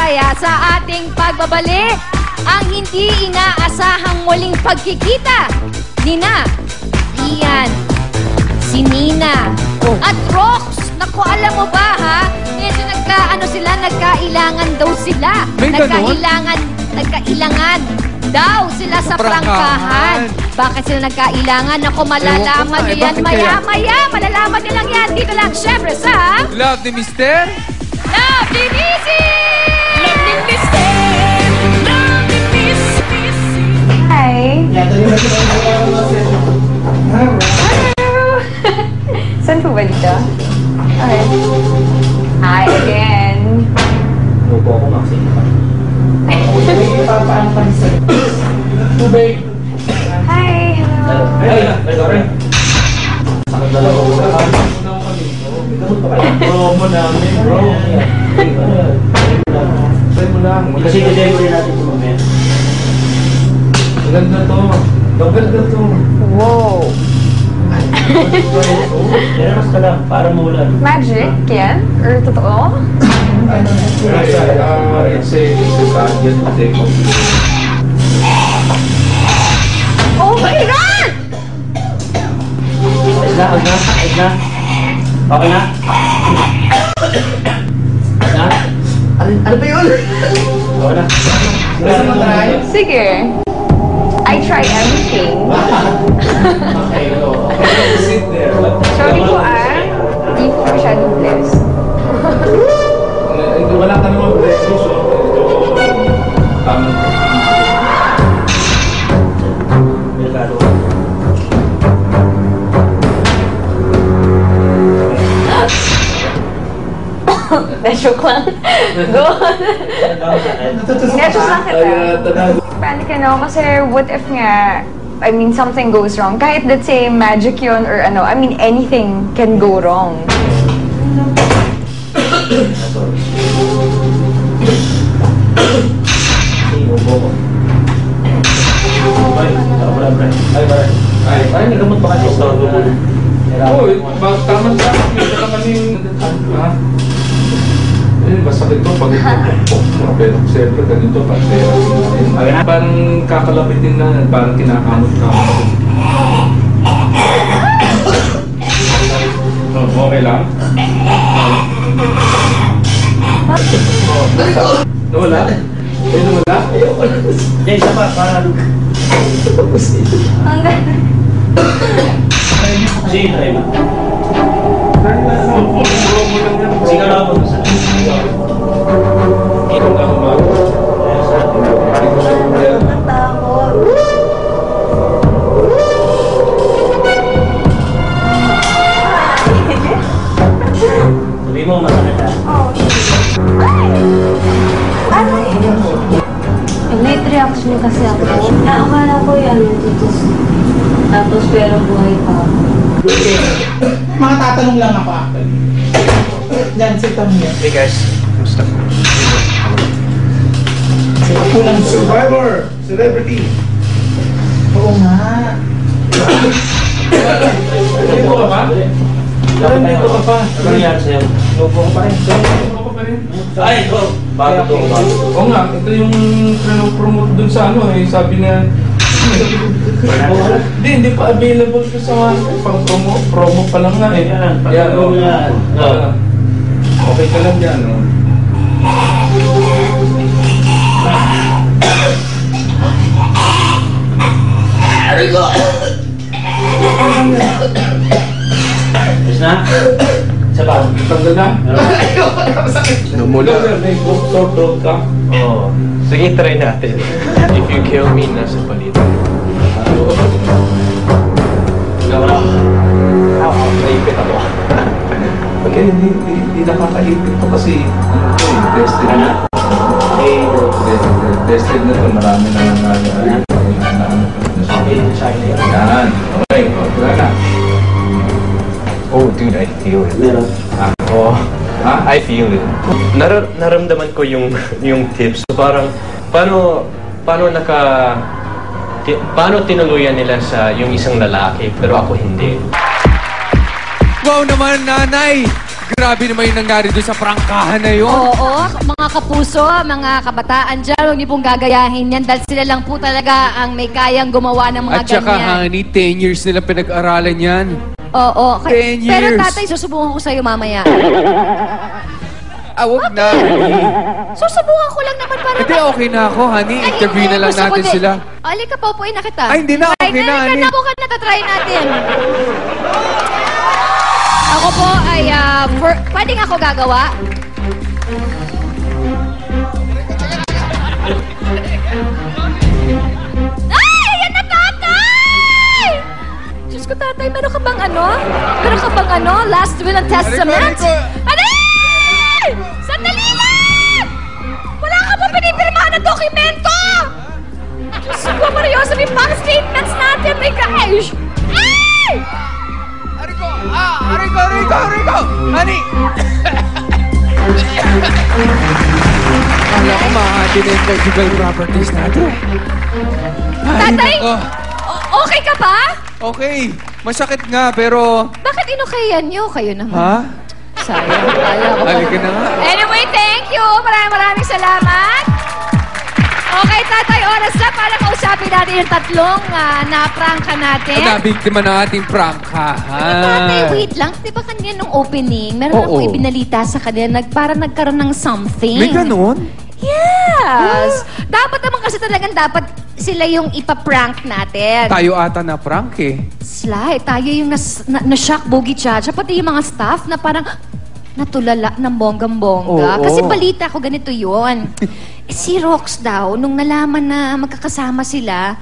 kaya sa ating pagbabalik ang hindi inaasahang muling pagkikita nina Ian, si Nina at Rox. Naku, alam mo ba ha? Medyo nagkailangan daw sila. Nagkailangan daw sila sa prangkahan. Bakit sila nagkailangan? Naku, malalaman nyo yan maya-maya. Malalaman nyo lang yan. Dito lang, syempre sa... Love ni Mister. Love ni Missy! Love ni Mister! Love ni Missy! Hi! Hello! Saan po ba dito? Okay. Hi again! Lupo ako, Maxine. Hi! Hello! Ay, sakit dalawa ko na kami. Promo namin, bro. Try mo lang. Kasi delivery natin ito mamaya. Maganda to. Maganda to. Wow! Meron ka lang, para maulan. Magic yan? Or totoo? It's a guardian to take off. Oh my God! Ayos na. Okay na? Na? Ano ba yun? Okay na. Gusto mo try? Sige. I try everything. Okay, sit there. Sorry po di po masyadong blessed. Wala ka naman blessing, so Joke lang. Go on. Joke lang kita. Panic ka no? Kasi what if nga, I mean, something goes wrong. Kahit let's say magic yun or ano, I mean, anything can go wrong. Ay, nagamot ba kasi sa mo? Oo, tama-tama. Kita ka kami, masakit to pag pero siyempre ganito pag parang kakalapitin na, parang kinakamot-kamot. Okay lang? Nawala? Nawala? Yan, isa pa, parang Ang ganda. sige, try mo. Sige lang ako sa ikaw na humago. sabi mo, masakit ha? Late reaction kasi ako. Naakala ko yan, tapos pero buhay pa ako. Mga tatanong lang ako actually. Diyan, sit down here. Hey guys, kamusta? Kulang Survivor! Celebrity! Oo nga. Dito ka pa? Dito ka pa? Ano nangyari sa'yo? Lobo ka pa rin. Lobo ka pa rin. Ay, ito! Bago ito. Oo nga, ito yung promote dun sa ano eh. Sabi na hindi pa available ko sa pang promo pa lang nga eh. Yan, okay ka lang yan, no? Ayos na? Isa pa? Tanggal na? Namula. May sore ka? Oo. Sige, try natin. If you kill me, nasa palitan. Naipit ako. Pag hindi nakakaipit to kasi tested na. Tested na to, marami na yan. Okay, wala na. Oh, dude, I feel it. Meron. Oh, I feel it. Naramdaman ko yung tips. So parang, paano tinuluyan nila sa yung isang lalaki, pero ako hindi. Wow naman, nanay! Grabe naman yung nangyari doon sa prangkahan na yun. Oo, mga kapuso, mga kabataan dyan, huwag niyo pong gagayahin yan dahil sila lang po talaga ang may kayang gumawa ng mga At saka, ganyan. honey, 10 years nila pinag-aralan yan. Oo. 10 Pero years. tatay, susubukan ko sa'yo mamaya. Wag na. Susubukan ko lang naman para... Hindi, okay na ako, honey. Ay, Interview hindi. na lang Gusto ko natin din. sila. Alika, paupuin na kita. Ay, hindi na. Okay na, honey. Ako ka na, tatry natin. Ako po ay, pwedeng ako gagawa? Ay! Ayan na, tatay! Diyos ko, tatay, meron ka bang ano? Meron ka bang ano? Last will and testament? Aray! Sandali lang! Wala ka pa pinipirmahan ng dokumento! Diyos ko, Mariosa, may bank statements natin, my gosh! Ay! Ariko! Ariko! Honey! Kala ko mahati na yung conjugal properties natin. Tatay? Okay ka ba? Okay. Masakit nga, pero... Bakit inukayan niyo? Kayo naman. Ha? Sayang. Kala ko. Halika na nga. Anyway, thank you. Maraming salamat. Okay, tatay, oras na para kausapin natin yung tatlong na-prangka natin. Nabiktima na ating prangkahan. Tatay, wait lang. Di ba kanina nung opening, meron Oo. akong ibinalita sa kanila, parang nagkaroon ng something. May ganun? Yes! Dapat naman kasi talagang dapat sila yung ipaprank natin. Tayo ata na prank eh. Sly, tayo yung na-shock Boogie Chacha, pati yung mga staff na parang natulala ng bonggang-bongga. Oo. Kasi balita ko ganito yon. Si Rox daw, nung nalaman na magkakasama sila,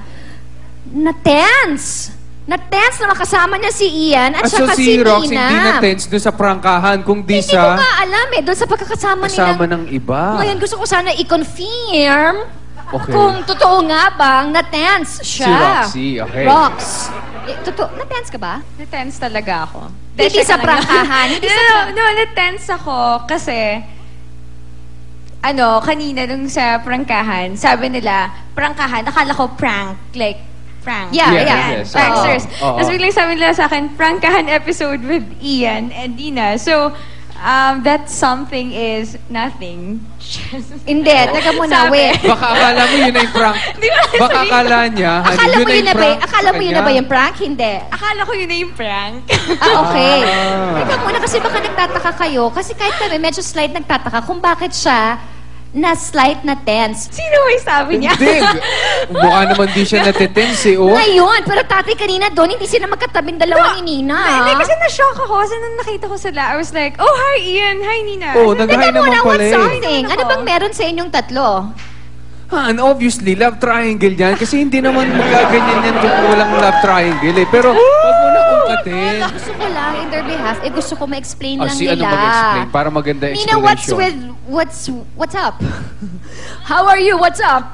na-tense. Na-tense na makasama niya si Ian at So saka si Rox Nina. hindi na-tense doon sa prangkahan, kung di Hindi ko sa nga alam eh, doon sa pagkakasama kasama nila. ng iba. Ngayon gusto ko sana i-confirm Okay. kung totoo nga bang na-tense siya. Si Roxy, okay. Rox. Totoo, na-tense ka ba? Na-tense talaga ako. Hindi sa prangkahan. Hindi sa No, na-tense ako kasi kanina nung sa prangkahan, sabi nila, prangkahan, akala ko prank, like, prank. Yeah, Yes, yeah. yes. Pranksters. Oo. Tapos biglang sabi nila sa akin, prangkahan episode with Ian and Dina. So, that something is nothing. Hindi, teka muna, Sabi. wait. Baka akala mo yun na yung prank. Di ba? Baka akala niya, honey, Akala mo yun na ba? prank Akala mo sa yun na ba kanya. yung prank? Hindi. Akala ko yun na yung prank. Okay. Ah. Teka muna, kasi baka nagtataka kayo. Kasi kahit kami, medyo slight nagtataka kung bakit siya na slight na tense. Sino may sabi niya? Hindi. Mukha naman di siya natitense eh, oh. Ngayon, pero tatay kanina doon, hindi sila magkatabing dalawa ni Nina. Hindi, kasi na-shock ako. Kasi nung nakita ko sila, I was like, oh, hi Ian, hi Nina. Oh, Teka nag-hi naman muna, pala what's eh. something? Ano bang meron sa inyong tatlo? And obviously, love triangle yan. Kasi hindi naman magaganyan yan kung walang love triangle eh. Pero, wag mo na ungkatin. Gusto ko lang, in their behalf, gusto ko ma-explain lang Si nila. ano mag-explain? Para maganda Nina, explanation. what's up? How are you? What's up?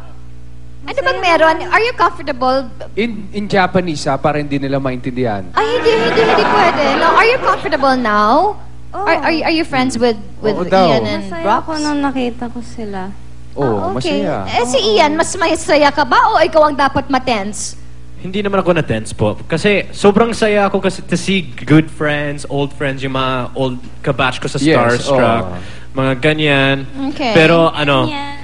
Ano bang meron? Are you comfortable? In Japanese para hindi nila maintindihan. Ay, hindi pwede. No, are you comfortable now? Oh. Are you friends with Oo daw. Ian and Masaya ako Rox? nung nakita ko sila. Oh, Okay. masaya. Si Ian, mas masaya ka ba o ikaw ang dapat matense? Hindi naman ako na-tense po. Kasi sobrang saya ako kasi to see good friends, old friends, yung mga old kabatch ko sa Yes, Starstruck. oh. Mga ganyan. Okay. Pero Ganyan.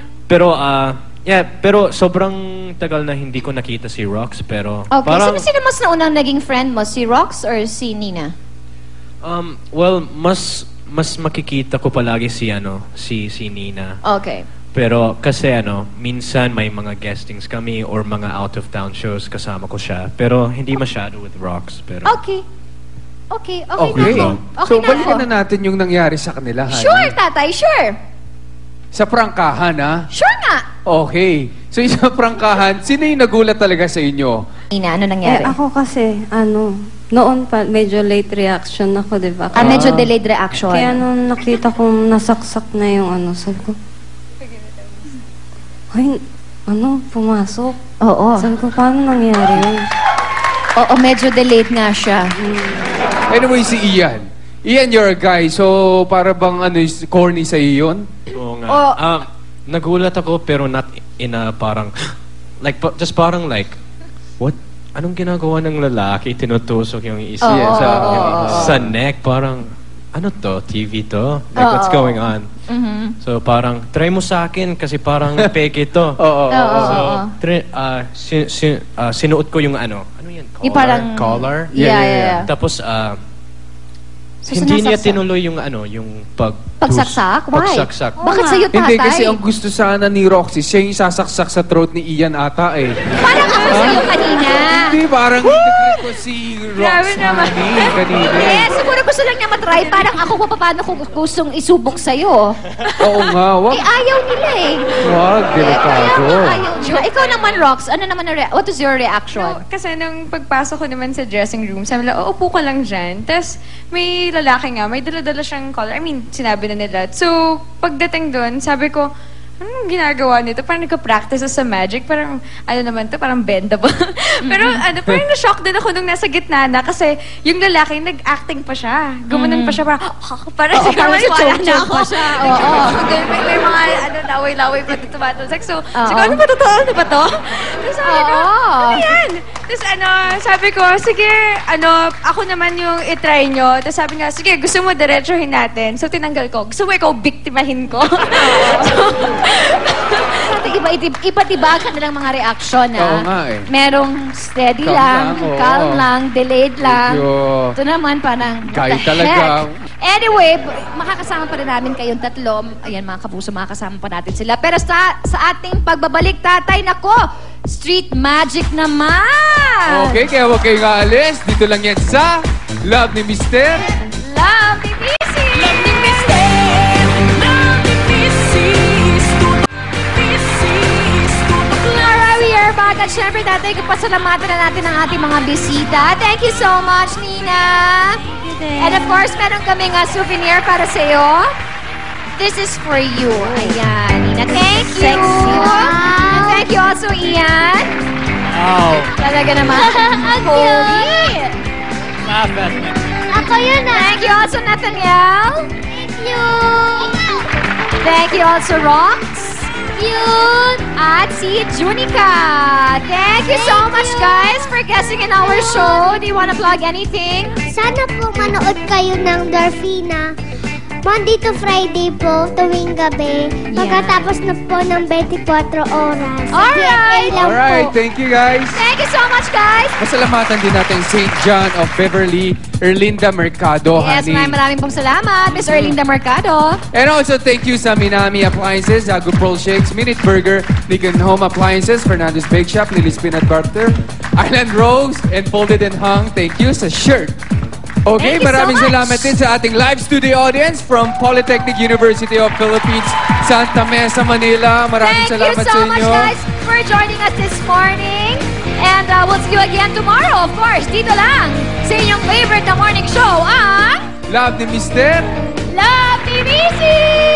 pero sobrang tagal na hindi ko nakita si Rox. Pero Okay, parang, sino mas naunang naging friend mo? Si Rox or si Nina? well, mas makikita ko palagi si Nina. Okay. Pero kasi minsan may mga guestings kami or mga out-of-town shows kasama ko siya. Pero hindi masyado with Rox. Pero Okay. Okay Okay. na ako. Okay So, na balikan ako. na natin yung nangyari sa kanila, honey. Sure, tatay, sure. Sa prangkahan, ha? Sure nga. Okay. So, sa prangkahan, sino yung nagulat talaga sa inyo? Nina, ano nangyari? Ako kasi, noon pa, medyo late reaction ako, di ba? Medyo delayed reaction. Kaya nung nakita kong nasaksak na yung sabi ko, ay, pumasok. Oo. Sabi ko, paano nangyari yun? Oo, medyo delayed nga siya. Anyway, si Ian. Ian, you're a guy. So, para bang corny sa iyo yun? Oo nga. Oh. Nagulat ako pero not in a parang just parang what? Anong ginagawa ng lalaki? Tinutusok yung isa Oo, sa oo, oo. sa neck. Parang ano to? TV to? Like, what's going on? So, parang, try mo sa akin kasi parang peke to. So, sinuot ko yung ano yan? Collar? Yung parang... Collar? Yeah. Tapos, So, hindi niya sinasaksak. tinuloy yung ano, yung Pagsaksak? Why? Pagsaksak. Bakit sa'yo, tatay? Hindi, kasi ang gusto sana ni Roxy, siya yung sasaksak sa throat ni Ian ata eh. Parang ako sa'yo kanina. Hindi, parang nag-grip ko si Grabe Roxy naman. kanina. Eh, siguro gusto lang niya matry. Parang ako pa paano kung gustong isubok sa'yo. Oo nga, wag. Eh, ayaw nila eh. Wag, delikado. Ayaw nila. Ikaw naman, Rox, ano naman what is your reaction? No, kasi nung pagpasok ko naman sa dressing room, sabi nila, upo ka lang dyan. Tapos may lalaki nga, may dala-dala siyang collar. I mean, sinabi na nila. So, pagdating doon, sabi ko, anong ginagawa nito? Parang nagka-practice sa magic. Parang, ano naman to, parang bendable. Pero, parang na-shock din ako nung nasa gitna na kasi yung lalaki, nag-acting pa siya. Gumanon pa siya, parang siguro wala na ako. pa siya. May mga, laway-laway pa dito tumatalsik. So, siguro, ano ba totoo? Ano ba to? Tapos sabi ko, ano yan? Tapos sabi ko, sige, ako naman yung itry nyo. Tapos sabi nga, sige, gusto mo diretsuhin natin. So, tinanggal ko. Gusto mo ikaw biktimahin ko? Iba't iba ka nilang mga reaction, ha? Oo nga eh. Merong steady Calm lang, lang, oo. calm lang, delayed lang. Medyo Ito naman parang, what Kahit the talaga. heck? Anyway, makakasama pa rin namin kayong tatlo. Ayan, mga kapuso, makakasama pa natin sila. Pero sa ating pagbabalik, tatay, nako, street magic naman! Okay, kaya huwag kayong aalis. Dito lang yan sa Love ni Mister. Love ni Missy! Love ni Mister, love ni Mrs. Alright, we are back. At syempre, tatay, pasalamatan na natin ang ating mga bisita. Thank you so much, Nina. And of course, meron kaming souvenir para sa iyo. This is for you. Ayan, Nina. Thank you. And thank you also, Ian. Wow. Talaga naman. Ang cute. Ako yun ah. Thank you also, Nathaniel. Thank you. Thank you also, Rox. Cute. At si Junica. Thank you so much, guys, for guesting in our show. Do you want to plug anything? Sana po manood kayo ng Dorfina. Monday to Friday po, tuwing gabi. Pagkatapos na po ng 24 oras. Alright. lang Alright, po. thank you guys. Thank you so much, guys. Pasalamatan din natin St. John of Beverly, Erlinda Mercado, Yes, honey. maraming pong salamat, Miss Erlinda Mercado. And also, thank you sa Minami Appliances, Agu Pearl Shakes, Minute Burger, Lincoln Home Appliances, Fernandez Bake Shop, Lily's Peanut Butter, Island Rose, and Folded and Hung. Thank you sa shirt. Okay, Thank you so maraming much. salamat din sa ating live studio audience from Polytechnic University of Philippines, Santa Mesa, Manila. Maraming Thank you salamat so sa much, inyo. guys, for joining us this morning. And we'll see you again tomorrow, of course, dito lang sa inyong favorite na morning show, ang Love ni Mister. Love ni Missy!